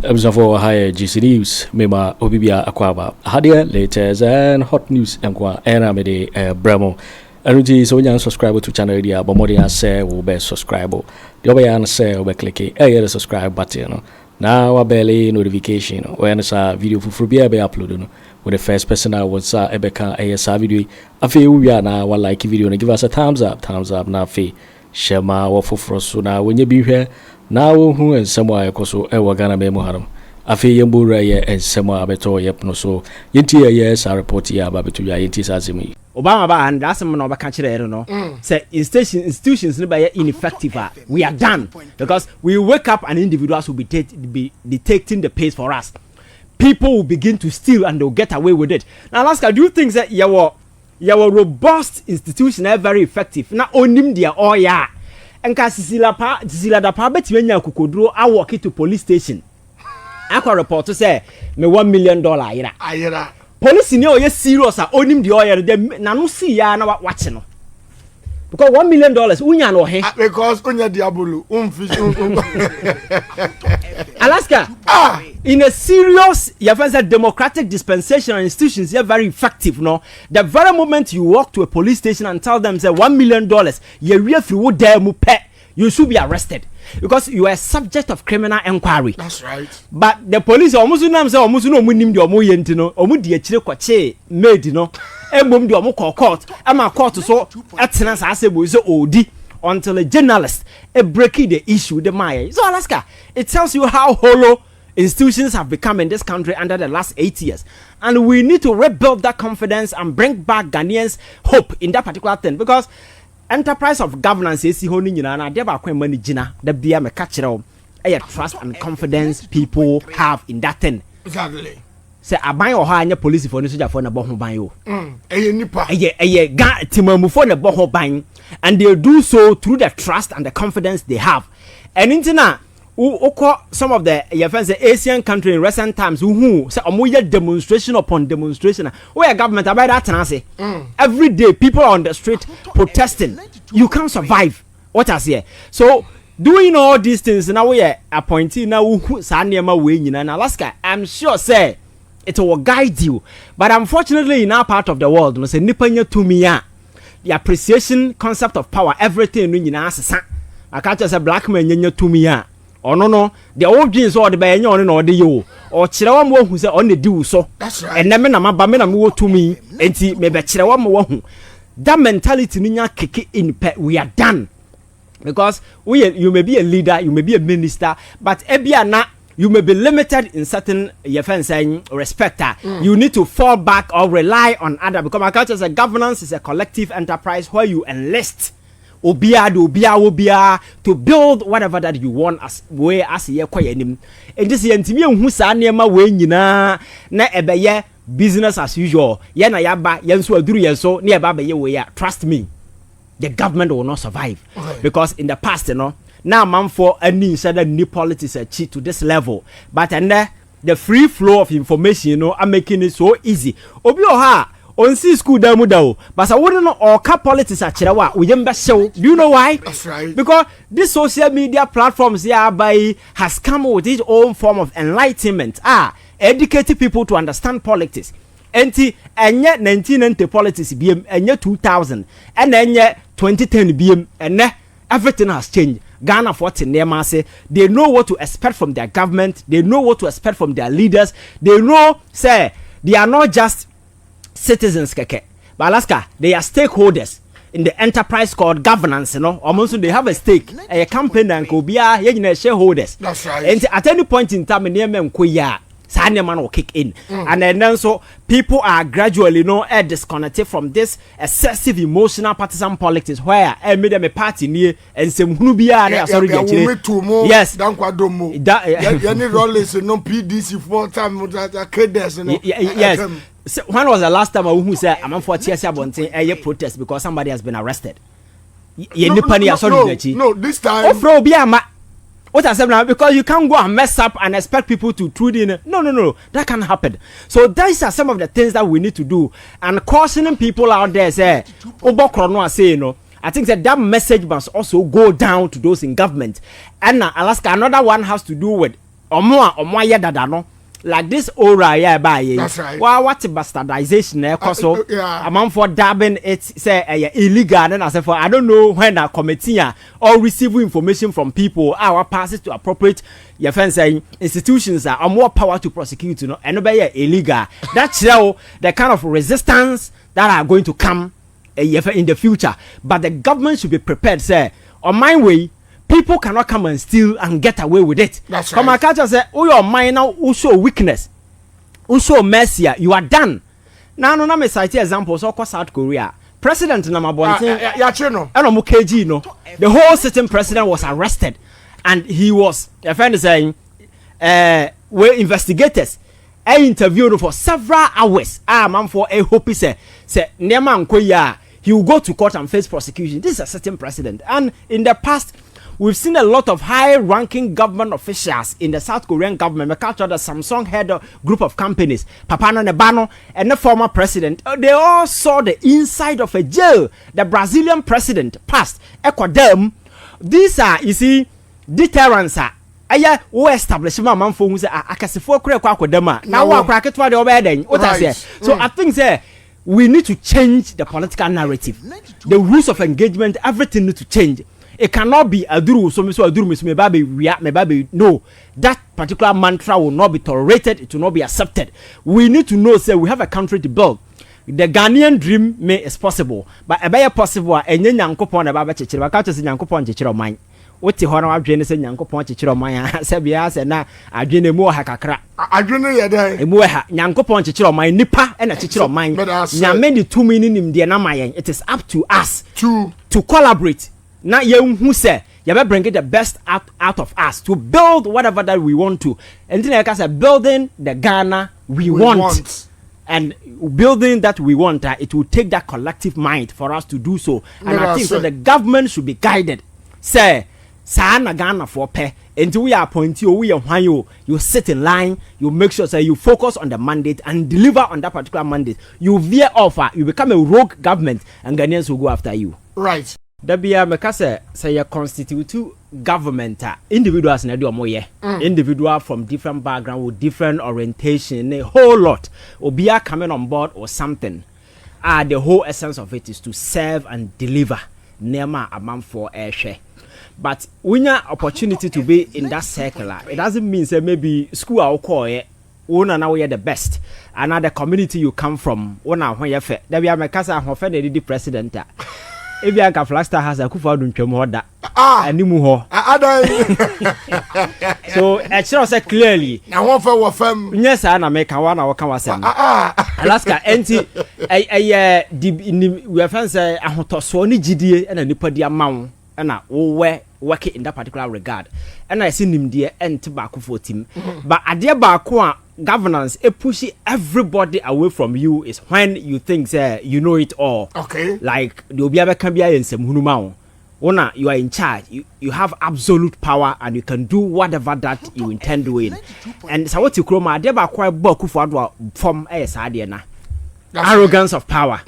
for higher GC News, Mema Obibia Aquaba, Hadia, latest and hot news and Aramede Bramo. And so you subscribe to channel dia, but more than say will be subscribe. The other answer say will click the subscribe button. Now a belly notification when a video for free be uploaded. With the first person I was Ebeka ASA video. I feel we are now one like video and give us a thumbs up now fee. Share my waffle for so now when you be here. Now who and somewhere koso ewa Ghana be muharam. Afi yembura ye and somewhere beto yep no so. Yenti yes I report ya babetu ya yenti sazimi. Obama ba and that's no ba catch no. Say institutions no be ineffective. We are done because we wake up and individuals will be dictating the pace for us. People will begin to steal and they'll get away with it. Now Alaska, do you think that your robust institution are very effective? Now onim dia oya. Enka Cecilia Dapaa betime nya kokoduro a walk to police station. Akwa report to say me $1 million ayira. Police ni oye serious a onim the oil dem na no see ya na watch no. Because $1 million unya no he. Because unya diabolo Alaska in a serious democratic dispensation and institutions are very effective no. The very moment you walk to a police station and tell them say $1 million you real through there mu pe, you should be arrested because you are subject of criminal inquiry. That's right. But the police almost know say almost no munim di omo yenti no omo di akire kwache made no embom di omo court ama court so etena sa asebo so odi until a journalist breaking the issue the maya. So Alaska, it tells you how hollow institutions have become in this country under the last 8 years, and we need to rebuild that confidence and bring back Ghanaians' hope in that particular thing because enterprise of governance is honi nyina na de ba kwen mani gina da bia me ka kire o trust and confidence people have in that thing. Exactly. Say aban o ha anya police for ni soja for na bo ho ban yo. Nipa. Ga timamu for na bo ho ban, and they do so through the trust and the confidence they have. And intina some of the Asian country in recent times who say omoya demonstration upon demonstration where government about that say every day people are on the street protesting. You can't survive what I say. So doing all these things now we are appointing now Sanyama way in Alaska. I'm sure say it will guide you, but unfortunately in our part of the world no say nipanya to me the appreciation concept of power everything in asa I can't just say black man nyanya to me or no the old jeans or the bay on or the yo or chirawa who say on the do so. That's right. And then me to me and see maybe chirawa that mentality ninya kick in we are done because you may be a leader, you may be a minister, but ebiana you may be limited in certain respect. You need to fall back or rely on other because my culture is governance is a collective enterprise where you enlist obia to build whatever that you want as way as ye kwayenim. And this yentimi hu sa niema we nyina na ebeye business as usual. Ye na yaba yenso aduru yenso na yaba beye we ya. Trust me, the government will not survive. Okay. Because in the past, now man for any certain new politics achieve to this level, but and the free flow of information, are making it so easy. Obi oha on see school damu dawo, but I wouldn't know all car politics at Chirawa. We don't show. Do you know why? That's right. Because this social media platforms hereby has come with its own form of enlightenment. Educating people to understand politics. Enti enye 1990 politics BM enye 2000 and enye 2010 BM and everything has changed. Ghana for say they know what to expect from their government, they know what to expect from their leaders, they know say they are not just citizens keke, but Alaska they are stakeholders in the enterprise called governance, almost they have a stake, a campaign and could be shareholders. That's right. And at any point in time man will kick in, and then so people are gradually disconnected from this excessive emotional partisan politics where made them a party near and some hunubia yes PDC 4 times yes. So when was the last time who said I'm for a protest because somebody has been arrested? No, this time. What I said now, because you can't go and mess up and expect people to tune in. No, that can't happen. So these are some of the things that we need to do, and cautioning people out there say, I think that message must also go down to those in government. And Alaska, another one has to do with omo aye dada no like this ora ya ba ye that's right what bastardization e koso amount for dabbing it say illegal and as for I don't know when a committee or receive information from people our pass it to appropriate your fence saying institutions are more power to prosecute and be illegal that show the kind of resistance that are going to come in the future, but the government should be prepared say on my way people cannot come and steal and get away with it. That's right. Come on, catch us say, oh, your mind now, who show weakness, who show mercy, you are done. Now, no, me cite examples of South Korea. President Namabonte, KG, no, the whole sitting president was arrested, and he was, a friend is saying, were investigators. I interviewed for several hours. Man for a hope say, Neman Koya, he will go to court and face prosecution. This is a sitting president, and in the past. We've seen a lot of high-ranking government officials in the South Korean government. We captured the Samsung head group of companies, Papano Nebano, and the former president. They all saw the inside of a jail. The Brazilian president passed. Ecuador. These are, you see, deterrents. Aya wo establish man for who say akasifo kure kwa kodama. Now wa kraketwa de obeden. What I say. So I think say we need to change the political narrative. The rules of engagement, everything need to change. It cannot be aduru so aduru me baby no, that particular mantra will not be tolerated, it will not be accepted. We need to know say we have a country to build. The Ghanaian dream is possible, but a better possible enye nyankopon na baba chechire ba ka to se nyankopon chechire oman wote ho na adwene se nyankopon chechire oman se bia se na adwene mu ha kakra adwene ye dai emu ha nyankopon chechire oman nipa na chechire oman nyame de tumi ni nim de na mayen. It is up to us to collaborate. Now who say you better bring it the best out of us to build whatever that we want to. And then like I said, building the Ghana we want. And building that we want, it will take that collective mind for us to do so. And I think that the government should be guided. Say, Sana Ghana for pay until we appoint you, you sit in line, you make sure say you focus on the mandate and deliver on that particular mandate. You veer off, you become a rogue government, and Ghanaians will go after you. Right. Dabia mekase say you constitute government individuals na do omoye individual from different background with different orientation a whole lot obia coming on board or something the whole essence of it is to serve and deliver nema amam for airshare. But when you opportunity to be in that circle, it doesn't mean say maybe school or call one now you're the best another community you come from one now when you fe dabia mekase ahofe the president Ebi anka Flaster has Akufo Addo ntwam ho da animu ho so etchero say clearly na won fa wo fam yes na make one na wo kan wasem Alaska enti we fan say ahotoso ni gidie na nipa dia mawo na wo work in that particular regard and I see nimdie ent ba Akufo team but ade ba ko a governance push everybody away from you is when you think you know it all. Okay. Like the obiabe can be in some hunuma. Ona you are in charge. You have absolute power and you can do whatever that you intend doing. And so what you chroma de ba kwa boku for Addo from na. Arrogance of power.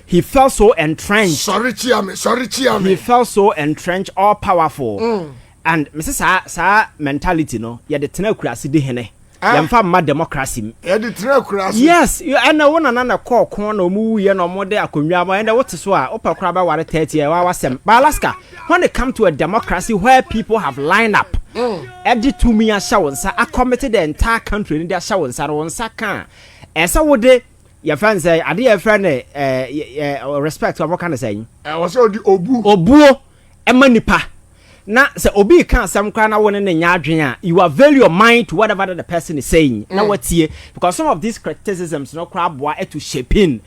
He felt so entrenched. Sorry, Chiame. He felt so entrenched, all powerful. And Mrs. Sa mentality no, ya de tenokrasi de hene. Yamfa ma democracy. Yes, you and one another call corner mu ye no more de akonwa and what is so opakra ba ware 30 year wasem. But Alaska, when it come to a democracy where people have lined up, every 2 million shawonsa are committed the entire country in their shawonsa on saka. And so would they your friends say, I dear friend respect to what kind of saying? I was the obu emanipa. Now, so Obi can't some kind of one in the yard. You are value your mind to whatever the person is saying. Now, what's here? Because some of these criticisms, no crab, were to shape in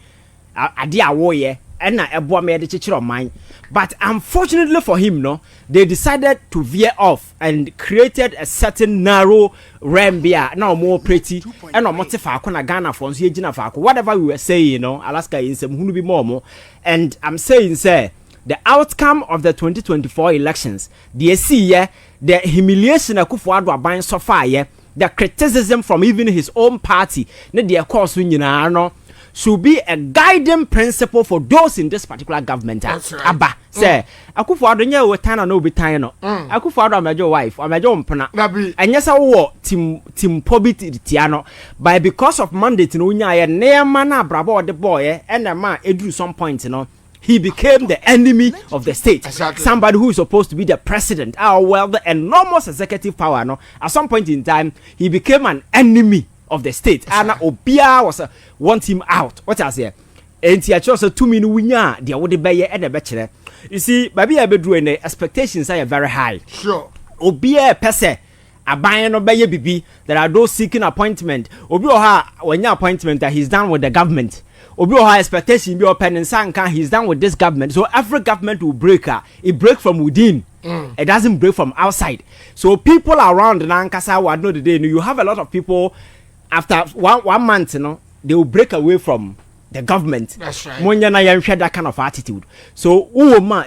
a dear warrior and a boy made the teacher of mine. But unfortunately for him, no, they decided to veer off and created a certain narrow realm beer, now more pretty and no motify Ghana for whatever we were saying, you know, Alaska in some who be more. And I'm saying, say, the outcome of the 2024 elections, the humiliation Akufo Addo buying so far, the criticism from even his own party, the course no. should be a guiding principle for those in this particular government. That's right. Abba say Akufo Addo nya we tan na obi tan no. Akufo Addo amajo wife, amajo mpena. And yes wo team pobit tiano. But because of mandate no nya ye neema na brabo the boy and the man edru some point he became the enemy of the state. Exactly. Somebody who is supposed to be the president. The enormous executive power. At some point in time, he became an enemy of the state. And Obia was want him out. What I say? And he chose 2 minutes winya. They would be at the bachelor. You see, baby, I be doing the expectations are very high. Sure. Obia pese. A buying no baby bibi. There are those seeking appointment. Obia when your appointment that he's done with the government. Obi high expectation be open and sanka he's done with this government. So every government will break her. It break from within. It doesn't break from outside. So people around Nankasa would know the day. You have a lot of people after one month, they will break away from the government. That's right. Monya na yan share that kind of attitude. So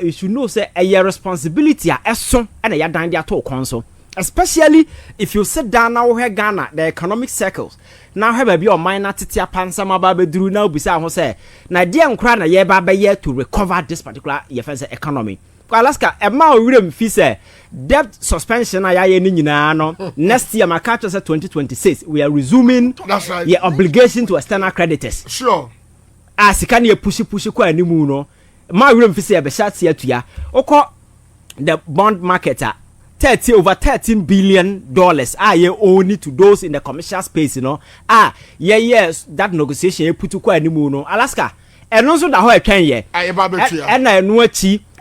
you should know say a responsibility and a dan dia to council. Especially if you sit down now here Ghana, the economic circles. Now have a be on minor titia pansama babe drew now bisa ho say na dia nkra na ye ba ye to recover this particular economy. Alaska e ma owurem fi say debt suspension na ye ni nyina no next year maka say 2026 we are resuming. That's right. Your obligation to external creditors. Sure. Sika na push kwa animu no ma owurem fi say e be shat atua okọ the bond market over $13 billion ye only to those in the commercial space, yes, that negotiation you put to quite no Alaska, and also the whole 10 year. And I know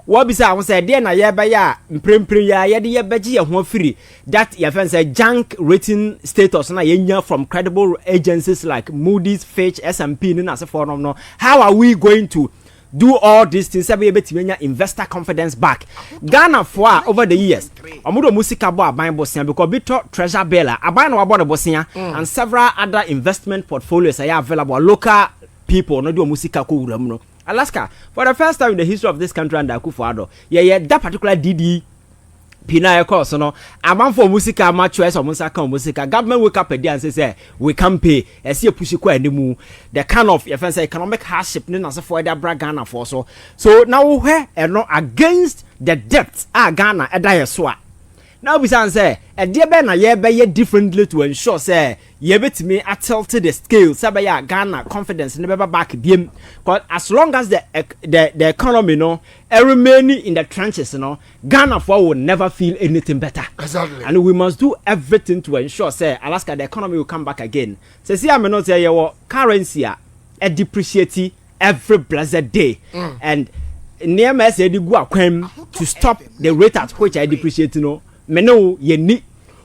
what besides I said, then I ya by ya, beji and free that your friends say junk rating status na from credible agencies like Moody's, Fitch, S&P, and as a form no. How are we going to do all these things be able to investor confidence back? Ghana for over the years omudo musika bo aban bosia because bito treasure bella aban no about the bosia and several other investment portfolios are available local people no do musika ko wuram no. Alaska for the first time in the history of this country under Akufo Addo that particular DD Pina course no aban for musika ma choice or musika government wake up a day and say we can pay and see a push kwa animu the kind of economic hardship na so for that bra Ghana for so now where and not against the debt Ghana eda so now we say e dey be na ye be differently to ensure say ye betimi tilt the scale say be Ghana confidence never back biem because as long as the economy remain in the trenches Ghana for will never feel anything better. Exactly. And we must do everything to ensure say Alaska the economy will come back again. Cecilia me not say your currency depreciate every blessed day and near me say the go akwem to stop the rate at which I depreciate Meno ye ni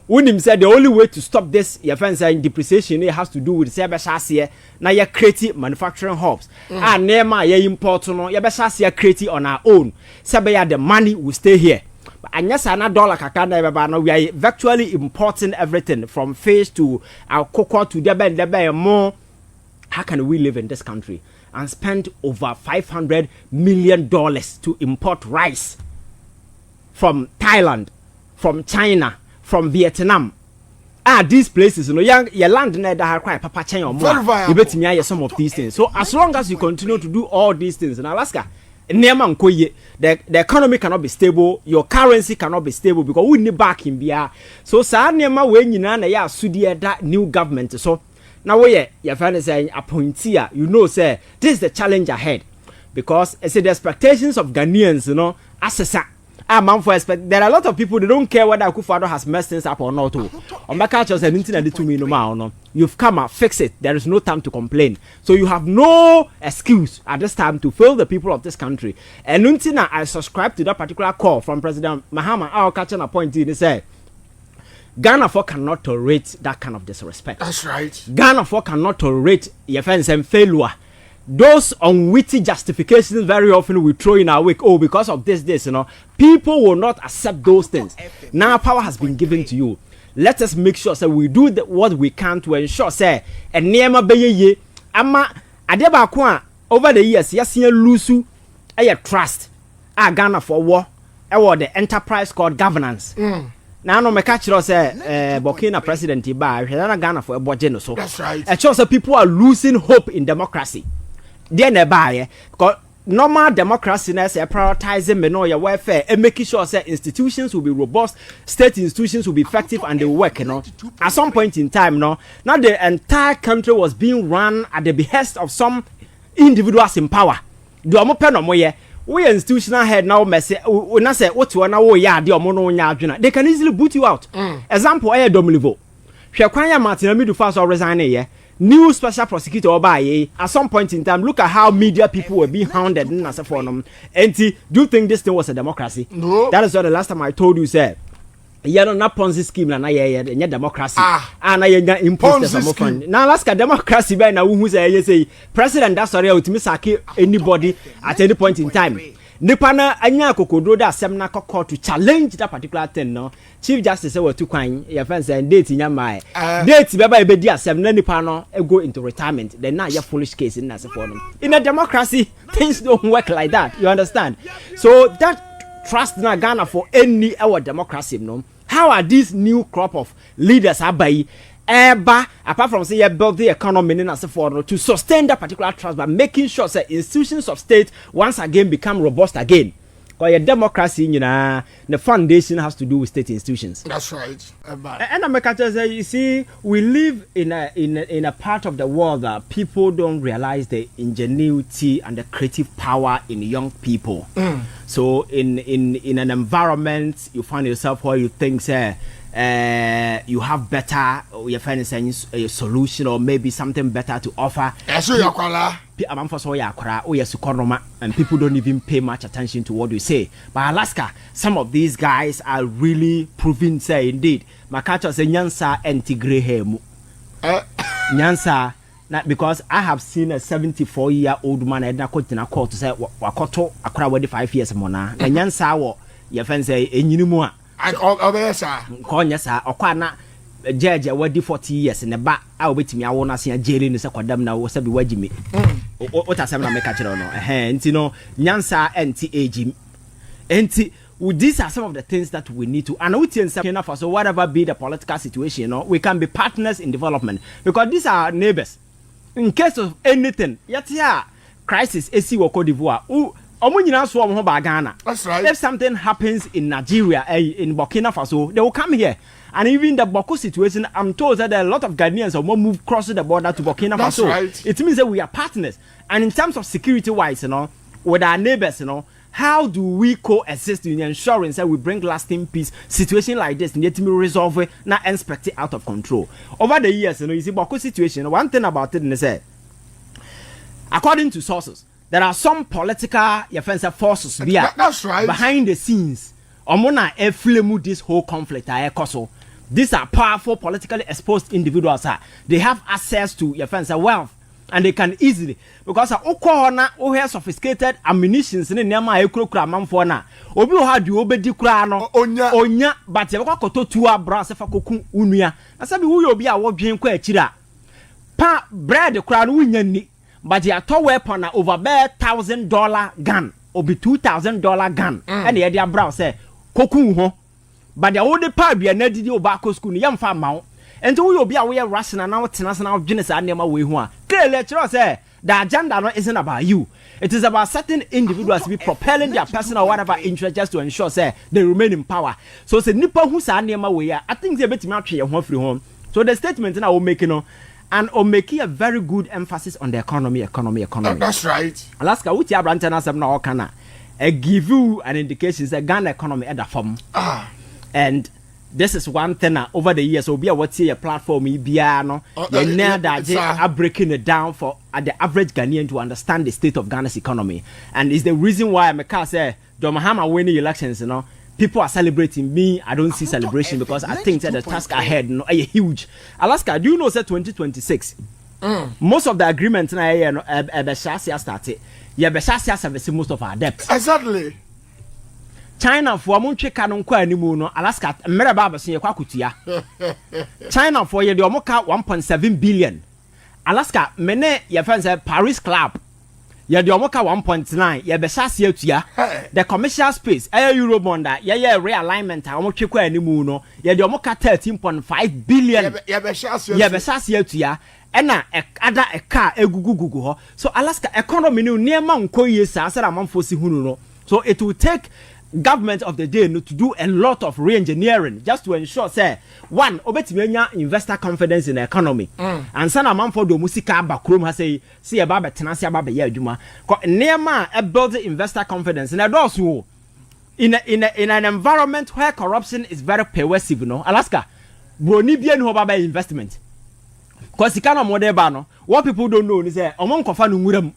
Unim said the only way to stop this depreciation it has to do with say be na ye create manufacturing hubs and nema ye import no ye be create on our own say be the money will stay here. But anyasa na dollar kakanda be no we are virtually importing everything from fish to our cocoa to the more. How can we live in this country and spend over $500 million to import rice from Thailand, from China, from Vietnam? These places, your land never quite papa chain or more. You bet me some of these things. So as long as you continue to do all these things in Alaska, the economy cannot be stable, your currency cannot be stable because we need back in BR. So sa nema when you na ya sudi that new government. So now your friend is saying appointee, say this is the challenge ahead. Because I say the expectations of Ghanaians, assess man for expect there are a lot of people they don't care whether Akufo Addo has messed things up or not. On my culture said no. You've come and fix it. There is no time to complain. So you have no excuse at this time to fail the people of this country. And until I subscribe to that particular call from President Mahama, I'll catch an appointee. He said Ghana for cannot tolerate that kind of disrespect. That's right. Ghana for cannot tolerate your friends and failure. Those unwitty justifications very often we throw in our wake. Oh, because of this, people will not accept those things. Now power has been given to you. Let us make sure that we do what we can to ensure say and near ye ama adeba kwa over the years yes lusu trust Ghana for war the enterprise called governance. Now no make catch say Burkina president ba hwe Ghana for eboje no so. That's right. It shows that people are losing hope in democracy. They never because normal democracy na say prioritizing your welfare and making sure say institutions will be robust, state institutions will be effective and they will work, At some point in time, now the entire country was being run at the behest of some individuals in power. Do amo pen omo ye we institutional head now message na say what you na wo ya de omo no nya adwena, they can easily boot you out. Example aye domlivo hwe kwan ya Martin Amidu Faso resign ye new special prosecutor obaye at some point in time. Look at how media people were being hounded in as for them. And do you think this thing was a democracy? No. That is what the last time I told you said. Yeah, no, not Ponzi scheme na yeah democracy. And I impose some fund. Now let's get democracy by now who say president that's sorry ultimate sake anybody at any point in time. Nipana anya kokodo da asem na kokko to challenge that particular thing no. Chief Justice say we too kwan your friends and date nya mai. Date beba e be di asem na nipa no go into retirement. Then now your foolish case in as for them. In a democracy things don't work like that. You understand? So that trust na Ghana for any our democracy no. How are these new crop of leaders abai apart from say you build the economy in as for to sustain that particular trust by making sure that institutions of state once again become robust again? Because your democracy, the foundation has to do with state institutions. That's right. And America say, you see, we live in a part of the world that people don't realize the ingenuity and the creative power in young people. So in an environment, you find yourself where you think, say, you have better, you find a solution or maybe something better to offer. And people don't even pay much attention to what you say. But Alaska, some of these guys are really proving, say, indeed. Makacho say nyansa anti-grey hair. Nyansa, not because I have seen a 74-year-old man and I call to say wakoto akra wedi 5 years mona. Na nyansa wo your friend say enyinimua. I Konya sa okwana judge wedi 40 years in the back. I will be to me. I want to see a jail in the second now. Was a be wajimi. What I say na make catch no. Nyansa anti-aging. These are some of the things that we need to. And we so whatever be the political situation, we can be partners in development because these are neighbors. In case of anything, crisis, AC or Cote d'Ivoire. That's right. If something happens in Nigeria, in Burkina Faso, they will come here. And even the Boko situation, I'm told that there are a lot of Ghanaians who move crossing the border to Burkina That's Faso. Right. It means that we are partners. And in terms of security-wise, with our neighbors, how do we coexist in ensuring that we bring lasting peace? Situation like this need to be resolved, not expect it out of control. Over the years, you see Boko situation. One thing about it is that, according to sources, there are some political forces that's right. behind the scenes. Omona eflemu this whole conflict. These are powerful, politically exposed individuals. They have access to wealth, and they can easily because who has sophisticated ammunitions in Nema Ekrokra Mamfona. Obi had you obedi krano onya, but you got to 2 brass for cocoon unia. I said, we will be a watching Kwechira. Pa bread the crown unyani. But you are to weapon over $1,000 gun or be $2,000 gun. And the idea brow say, Koku, but the only part be a neddy obacco school, young farm mount. And so we will be aware of Russian and our national genus and never we want. Clear lecturer say, the agenda isn't about you. It is about certain individuals to be propelling their personal whatever interest just to ensure say they remain in power. So it's a nipper who's a near my way. I think they're better match your home free home. So the statement I will make and making a very good emphasis on the economy. That's right. Alaska, which you have ranted as I'm now can give you an indication that Ghana economy at the form. And this is one thing over the years. So be a what's your platform, Biano, are breaking it down for the average Ghanaian to understand the state of Ghana's economy. And it's the reason why I say, Mahama winning elections, people are celebrating me. I don't see celebration because I think that the task ahead are huge. Alaska, do you know that 2026? Most of the agreements started. Service most of our debt. Exactly. China for Munche Canon Quanimuno, Alaska, Merababa Senior Kwakutia. China for the Omoka 1.7 billion. Alaska, many your friends have Paris Club. ye de omoka 1.9 ye be shase atua the commercial space Eurobond ye realignment a omo twekwa animu no ye de omoka 13.5 billion ye be shase atua ena ada eka egugugugu ho so Alaska economy no niema nko ye sa asara manfo si hunu no so it will take government of the day no, to do a lot of re-engineering just to ensure say one obetimenya investor confidence in the economy and sana manfo do musika abakrom ha say see eba betena se aba be ya adwuma niema e build investor confidence and also in an environment where corruption is very pervasive no Alaska broni bia no ba investment cause sika no model ba no what people don't know is say omon kofa no nwuram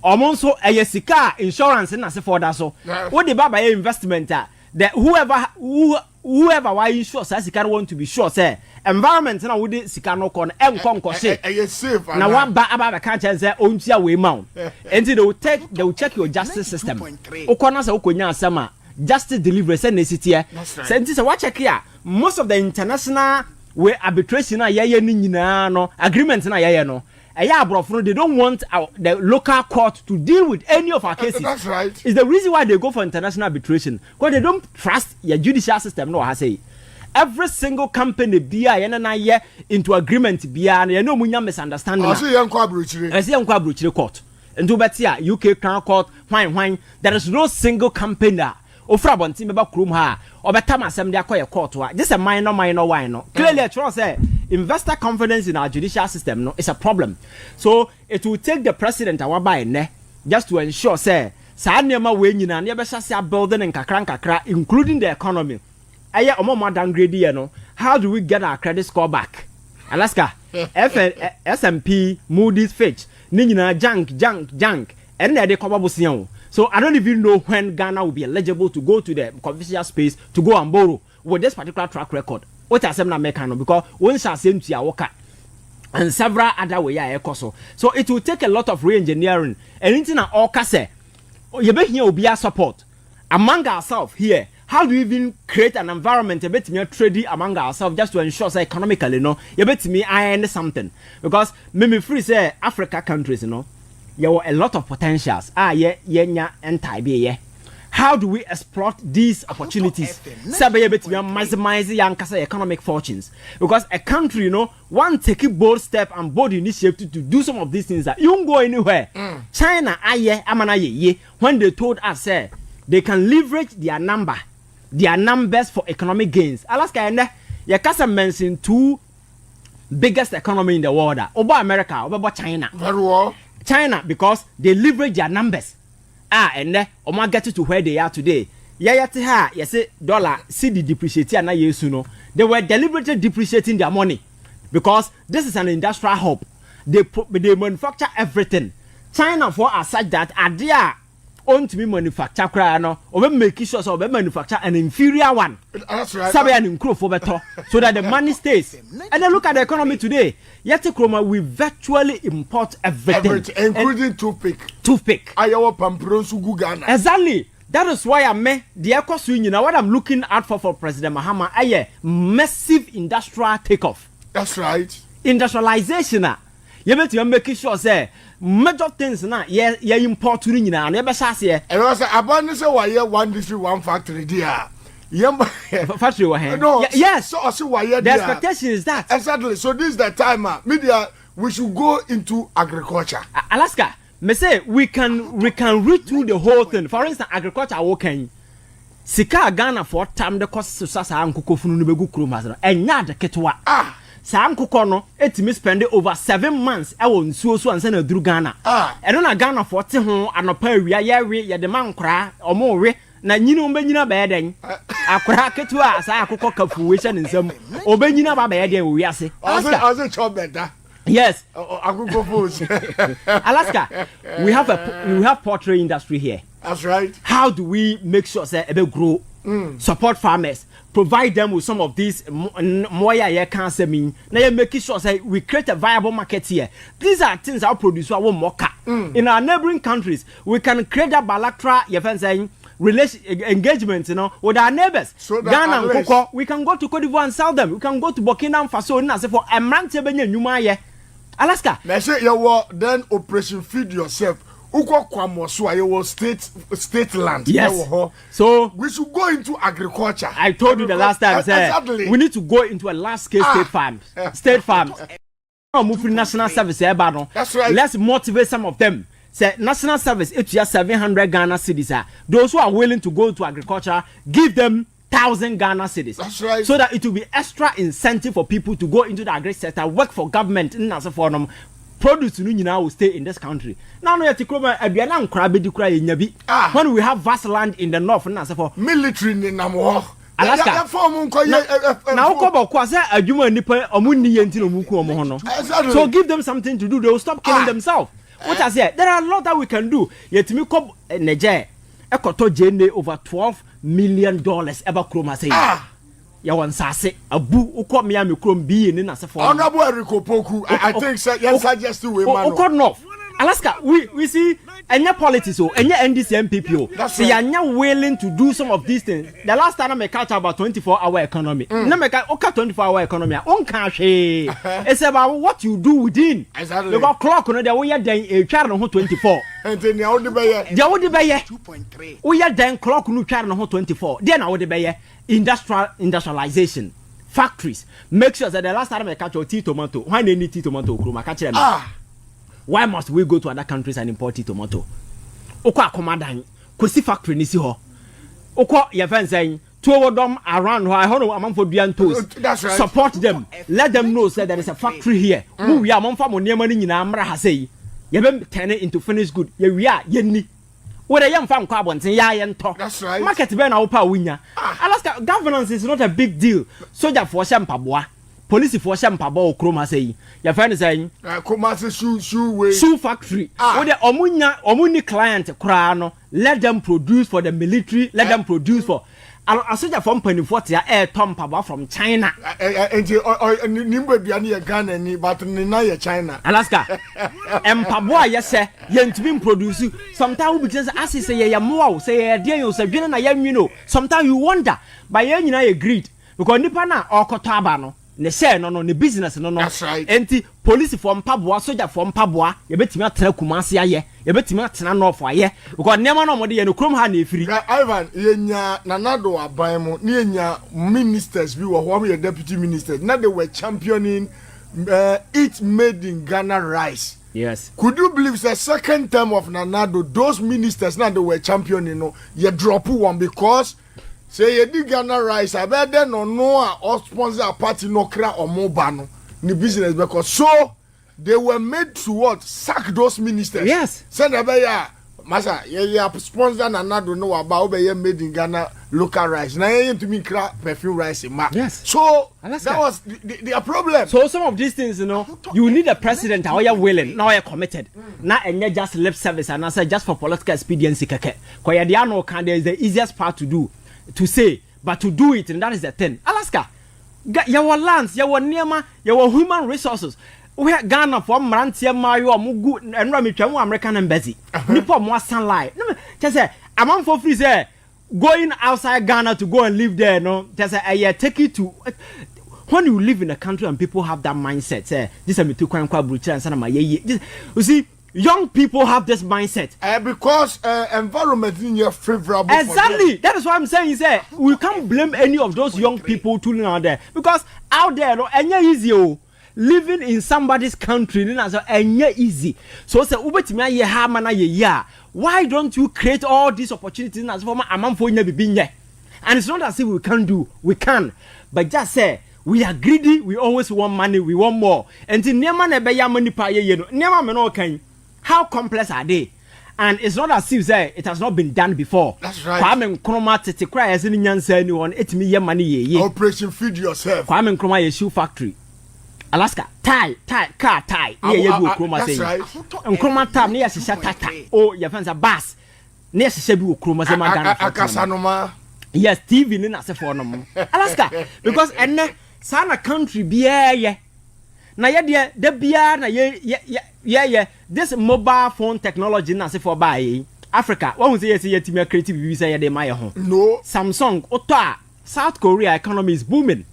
omon so sika insurance na se for that so what the baba investment that whoever why insure say sika want to be sure say environment na would sika no kon enkonko se safe na one ba aba can say ontia we ma until they will check your justice system ukona say ukonya asema justice delivery say na sitie say nti say wa check here most of the international we arbitration na yeye ni nyina no agreement na yeye no they don't want the local court to deal with any of our cases. That's right. It's the reason why they go for international arbitration because they don't trust your judicial system. No, I say every single company be into agreement be no munya misunderstanding. I see young court. And to betia UK Crown Court wine. There is no single company. Ofra bonti meba krum ha obetama asem de akoye court wa this a minor wine no clearly trust say investor confidence in our judicial system no is a problem so it will take the president awaba ne just to ensure say sa niema we nyina ne be hase building in kakra including the economy aye omo downgrade here no how do we get our credit score back Alaska S&P Moody's Fitch ni nyina junk and they cover sian. So I don't even know when Ghana will be eligible to go to the commercial space to go and borrow with this particular track record. What I say na mekano because one shall same to your worker and several other way so it will take a lot of re-engineering. And anything na all say you be here will be a support among ourselves here. How do we even create an environment a bit more trading among ourselves just to ensure say economically no you bet me I earn something because me free say Africa countries there were a lot of potentials. How do we exploit these opportunities? Maximize young economic fortunes. Because a country, one take a bold step and bold initiative to do some of these things that you won't go anywhere. China, when they told us they can leverage their numbers for economic gains. Alaska, you mentioned two biggest economy in the world. Over America, over China. Very well. China because they leverage their numbers. And then get to where they are today. Dollar CD depreciating and they were deliberately depreciating their money because this is an industrial hub. They manufacture everything. China for as such that are there own to be manufacture or make sure so manufacture an inferior one. That's right. So that the money stays. And then look at the economy today. We virtually import everything including toothpick. Exactly. That is why what I'm looking out for President Mahama a massive industrial takeoff. That's right. Industrialization. You better make sure say major things na import to nyina na be shase e. And also abundance why one district one factory there. Factory wa here. No, yes. So also why the expectation is that. Exactly. So this is the time media we should go into agriculture. Alaska, me say we can read through the whole thing. For instance, agriculture working. Sika Ghana for time the cost so sasa ankoko funu no begu krom has no. Enya de ketwa. Sam Kukono, etimi spend over 7 months. I won't so and send a Drew Ghana. I don't know Ghana for home and a pair we are the man cry or more re. Na benina bedding. I crack it to us. I could cook fruition in some Obenina Babadian. We are say, I chop better. Yes, Alaska. Alaska, we have poultry industry here. That's right. How do we make sure that it will grow? Support farmers, provide them with some of these more cancer mean. Now you make sure that we create a viable market here. These are things our producer will mock. In our neighboring countries, we can create a bilateral engagement, with our neighbors. So Ghana and Coco, we can go to Cote d'Ivoire and sell them. We can go to Burkina Faso and say for a month, Alaska. Let's say you then Operation Feed Yourself. Uko kwamoso ayo state land. Yes. So we should go into agriculture. I told you the last time, sir. Exactly. We need to go into a large scale state farms. State farms. Move national service. That's right. Let's motivate some of them. Say national service, it's just 700 Ghana cedis. Those who are willing to go into agriculture, give them 1,000 Ghana cedis. That's right. So that it will be extra incentive for people to go into the agri sector, work for government in as for them. Produce will stay in this country. Now when we have vast land in the north and as for military in Alaska. So give them something to do. They will stop killing themselves. What I say, there are a lot that we can do. Yet me come Niger, ekoto jene over $12 million eba kroma say. Ya wan sase abu ukọ me am krom bi ni na se for. Honorable Eriko Poku, I think yes suggest we man. Ukọ north. Alaska, we see any politics or any NDC MPP. They are not willing to do some of these things. The last time I catch about 24-hour economy. No make 24-hour economy. On cash. It's about what you do within. Exactly. You got clock on the way then charge on 24. And then you only buy 2.3. We are then clock no charge on 24. Then I would buy industrialization. Factories. Make sure that the last time I catch your tea tomato. Why they need tea tomato? Catch them. Why must we go to other countries and import tomato? Oko akomadan, kwesi factory ni si ho. Oko ye fan saying, two of them around who I know among for duan toast. That's right. Support them. Let them know say there is a factory here. Who we are among for money nyina amra ha say. Ye be turn it into finished good. Ye we are ye ni. Where the young farm carbon ya yen talk. That's right. Market be na opa winya. Alaska governance is not a big deal. Soldier for shampaboa. Police for shampabo kroma say. Your friend is saying shoe factory. Where the omuni client krano, let them produce for the military, let them produce for a soldier from Penny 40 air Tom Paba from China. And Nimba Biani Ghana ni but Nina China. Alaska. And Pabua, yes, sir, yen to be produced. Sometimes because as he say, more say, dear, you say, you know, sometimes you wonder, but you agreed because Nipana or Kotabano. Ne share no ne business no. That's right. Enti police from Pabua, soldier from Pabua, ye betimi atena Kumasi aye, ye betimi atena North aye. Because nema no mode ye no krom ha na efiri. Ivan, yenya nanado aban mu, ne yenya ministers bi wo ho deputy ministers. Na they were championing it made in Ghana rice. Yes. Could you believe the second term of Nanado, those ministers now they were championing, you drop one because say you did Ghana rice, I bet then no or sponsor a party no cra or mobile ni business because so they were made to what sack those ministers. Yes. Send a Masa, yeah, sponsor Nanado know about be made in Ghana local rice. Now you to me cra perfume rice in yes. So that was the problem. So some of these things, you need a president how you're willing, now you're committed. Not and just lip service and answer just for political expediency. Because there is the easiest part to do. To say, but to do it, and that is the thing. Alaska, your lands, your nema, your human resources. We have Ghana for Marantia Mario Mugu and Ramichamu American embassy. Nipo more sunlight. Just say, I'm on for free. Say, going outside Ghana to go and live there. No, just say, I take you to. When you live in a country and people have that mindset, say, this is me too quite brutal and my you see. Young people have this mindset. Because environment is your favorable. Exactly. That is what I'm saying. Say we can't blame any of those young people tooling out there because out there, easy. Living in somebody's country, easy. So say, why don't you create all these opportunities as for and it's not as if we can't do. We can, but just say. We are greedy. We always want money. We want more. And the money how complex are they? And it's not as if it has not been done before. That's right. Kwame Nkrumah to cry as anyone 8 million money. Operation Feed Yourself. Kwame Nkrumah shoe factory. Alaska car tie. That's right. Nkrumah tab near Tata. Oh, your fans are bass. Near Shebu Nkrumah Akasanoma. Yes, TV in as for no Alaska because and sana country biya na ye de biya na ye this mobile phone technology na se for buy Africa one say yes team creative we say dey my ho no Samsung oto South Korea economy is booming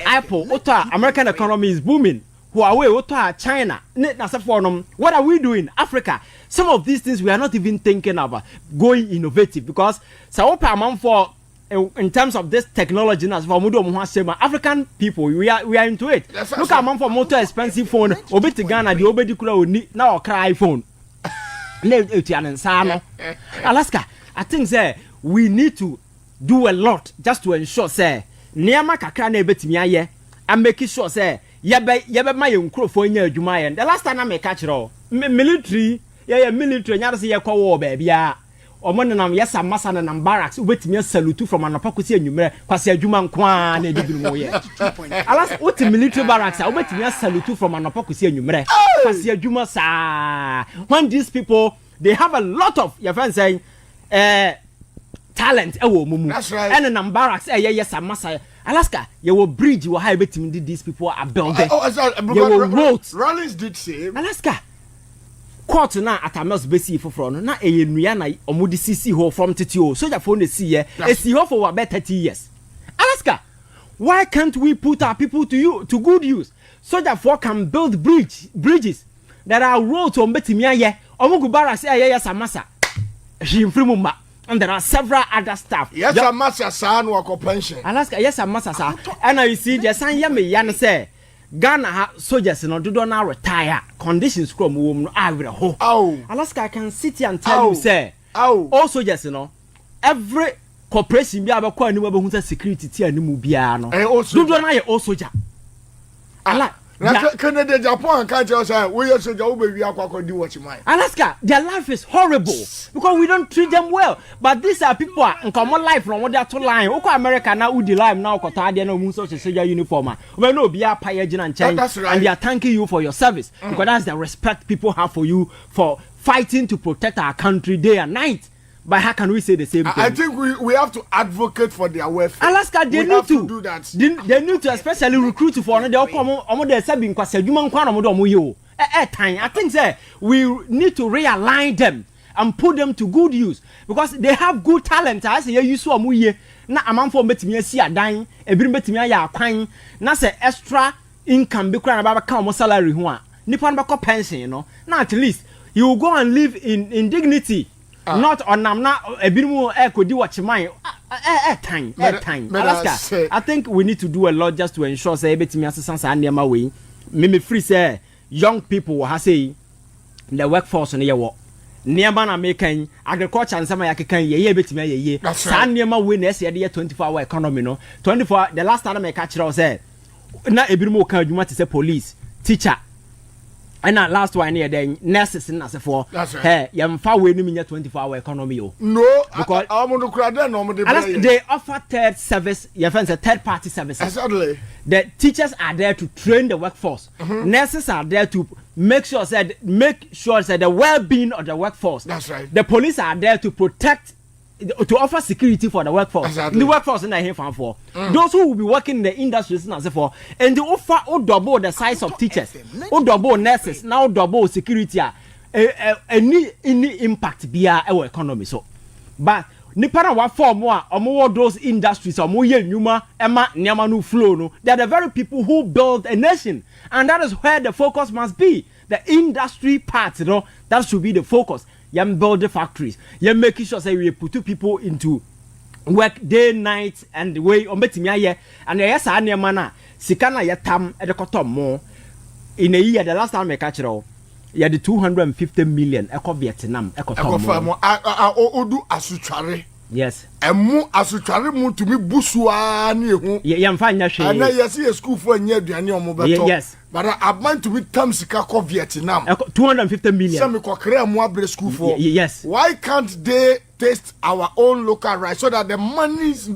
Apple oto American economy is booming Huawei oto China na se for no what are we doing Africa some of these things we are not even thinking about going innovative because so for in terms of this technology as for African people we are into it. Look at man for motor expensive phone obeti Ghana the obedi kura oni na okra iPhone. Alaska, I think say we need to do a lot just to ensure say niama kakra na ebetimi aye and make sure say yebe ma yenkrofo nya adwuma ye. The last time I make catch military military nya say ye kwa war ba bia omonenam yesa masa na barracks obetimi salute from anapakosi anwumere kwase adwuma nkwa na edibinu ye. Alas what military barracks obetimi salute from anapakosi anwumere kwase adwuma sa. When these people they have a lot of your friends saying talent mumu. That's right. And in barracks yes masa Alaska you will bridge you how betimi these people are building. Rollins did say Alaska court na atamels besi foforo no na eyenua na omudi cc ho from titio so for na see here e see ho for about 30 years. Alaska, why can't we put our people to good use so that for can build bridges that are roads on betimi aye omugu barracks yes amasa himfrimuma. And there are several other staff. Yes, a master son work pension. Alaska, yes, a master sir. And you see, the son yami yan say Ghana soldiers no do not retire. Conditions from womb I will ho. Oh, Alaska, I can sit here and tell you say all soldiers every corporation be able to know about security tia ni mu bia no. Do not all soldier. Kennedy Agyapong can't tell us we are soldier we akwa do what you mind. Alaska, their life is horrible because we don't treat them well. But these are people in common life from what they are to line. Oko America now who the now kota they no mun so soldier uniform. We no be a payagin and change and they are thanking you for your service because that's the respect people have for you for fighting to protect our country day and night. But how can we say the same thing? I think we have to advocate for their welfare. Alaska, they need to do that. They need to especially recruit for another time. I think say we need to realign them and put them to good use because they have good talent. I say you saw muye na amanfo betimi si adan ebiri betimi aya akwan na say extra income be kura na baba ka mo salary ho a nipa na be pension now at least you will go and live in dignity. Not on na ebinumu kodi watchman time. Alaska, I think we need to do a lot just to ensure say betimi assistance and near way. Me free say young people will say the workforce on your work. Nearby American agriculture and some can ye betimi ye. San near my win yes 24-hour economy no. 24 the last time I catch it say na ebinumu kan adwuma to say police, teacher. And that last one here, then nurses in as for hey, you far away in 24-hour economy. No, because they offer third service, your friends, a third party services. Exactly. The teachers are there to train the workforce. Nurses are there to make sure that the well-being of the workforce. That's right. The police are there to protect. To offer security for the workforce. Exactly. The workforce in the here for those who will be working in the industries and for and they offer double the size of teachers, double nurses, now double security. Any impact be our economy. So, but Nipana wa form more those industries or more Numa Emma Nyamanu flow. No, they are the very people who build a nation, and that is where the focus must be. The industry part, that should be the focus. You build the factories. You making sure say we put two people into work day, night, and the way on betting ya and yes, I near mana. Sikana ya tam at the cotton more in a year. The last time I catch it all, you had the 250 million eco Vietnam eco odu asuchare. Yes. Emu asuchare mu to me busua ni hu. Yam fanya she. And I see a school for nye aduane omo beto. Yes. But I want to be tam sika ko Vietnam. 250 million. Some ko krea mu abre school for. Yes. Why can't they taste our own local rice so that the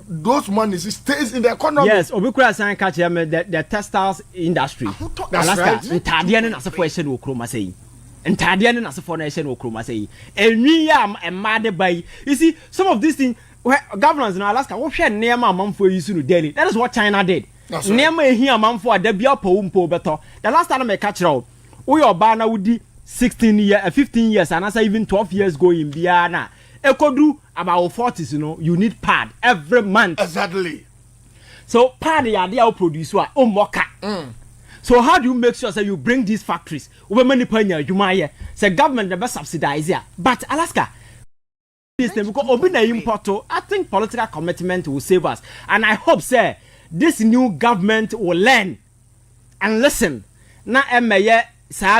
those monies stays in the economy? Yes, obikura san catch the textiles industry. That's right. Ntade na asefo ehye no kroma sei. Ntade na asefo na ehye no kroma sei. Enwi ya emade bai. You see some of these things governors in Alaska wo hwe neema amamfo yi su no daily. That is what China did. Neema ehi amamfo adabia pawumpo beto. The last time I catch roll, we oba na wudi 15 years and as even 12 years going bia na ekodu about 40s, you need pad every month. Exactly. So pad ya dey produce wa moka. So how do you make sure that you bring these factories? Say government never subsidize it. But Alaska, I think political commitment will save us. And I hope, sir, this new government will learn and listen. Now,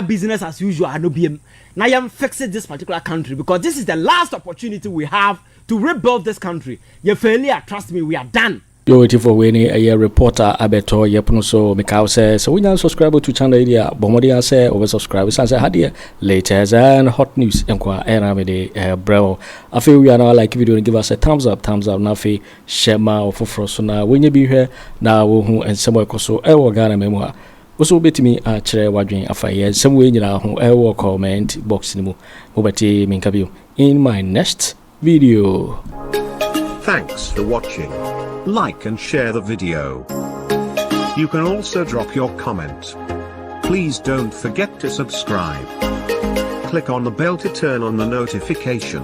business as usual. Now, I'm fixing this particular country because this is the last opportunity we have to rebuild this country. You failure, trust me, we are done. You're waiting for when a reporter Abeto Yepuno so Mikau says so we now subscribe to channel area Bomodia say over subscribe and say hadia latest and hot news enkwa Aramede bro. I feel we are now like video and give us a thumbs up now fe share ma Ato Forson na when you be here now who and somewhere koso ewo Ghana memoir. Also betimi otchere wadwen afaye some way nyina ho ewo comment box ni mu obeti minkabio in my next video. Thanks for watching. Like and share the video. You can also drop your comment. Please don't forget to subscribe. Click on the bell to turn on the notification.